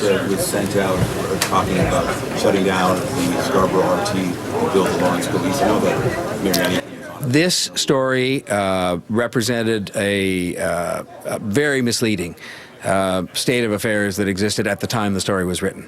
was sent out talking about shutting down the Scarborough RT to build the Lawrence School East. I know that Marianne. This story represented a very misleading state of affairs that existed at the time the story was written.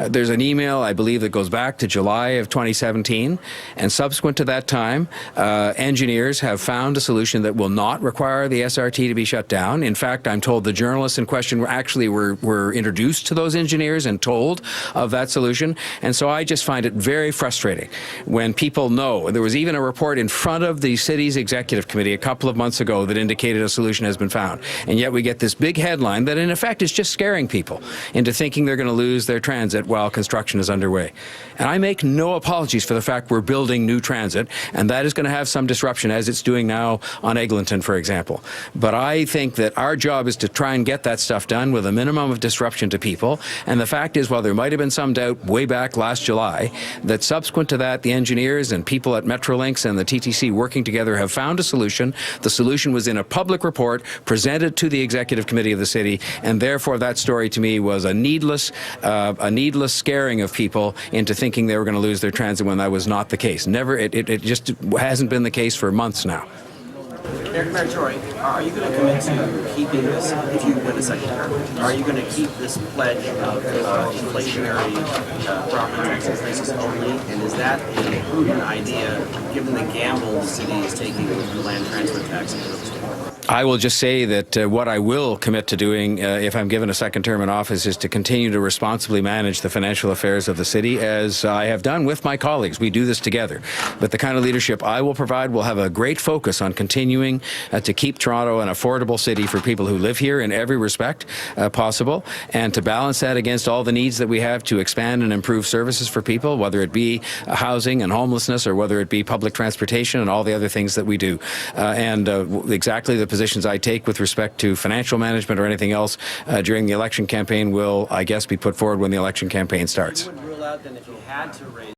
There's an email, I believe, that goes back to July of 2017, and subsequent to that time, engineers have found a solution that will not require the SRT to be shut down. In fact, I'm told the journalists in question were introduced to those engineers and told of that solution, and so I just find it very frustrating when people know. There was even a report in front of the city's executive committee a couple of months ago that indicated a solution has been found, and yet we get this big headline that in effect is just scaring people into thinking they're going to lose their transit while construction is underway. And I make no apologies for the fact we're building new transit, and that is going to have some disruption, as it's doing now on Eglinton, for example. But I think that our job is to try and get that stuff done with a minimum of disruption to people. And the fact is, while there might have been some doubt way back last July, that subsequent to that, the engineers and people at Metrolinx and the TTC working together have found a solution. The solution was in a public report presented to the executive committee of the city, and therefore that story to me was a needless scaring of people into thinking they were going to lose their transit when that was not the case. It just hasn't been the case for months now. Mayor Tory, are you going to commit to keeping this, if you win a second term, are you going to keep this pledge of inflationary property tax increases only? And is that a prudent idea, given the gamble the city is taking with the land transfer tax into the state? I will just say that what I will commit to doing if I'm given a second term in office is to continue to responsibly manage the financial affairs of the city, as I have done with my colleagues. We do this together. But the kind of leadership I will provide will have a great focus on continuing to keep Toronto an affordable city for people who live here in every respect possible, and to balance that against all the needs that we have to expand and improve services for people, whether it be housing and homelessness or whether it be public transportation and all the other things that we do. Exactly the positions I take with respect to financial management or anything else during the election campaign will, I guess, be put forward when the election campaign starts. You would rule out then if you had to raise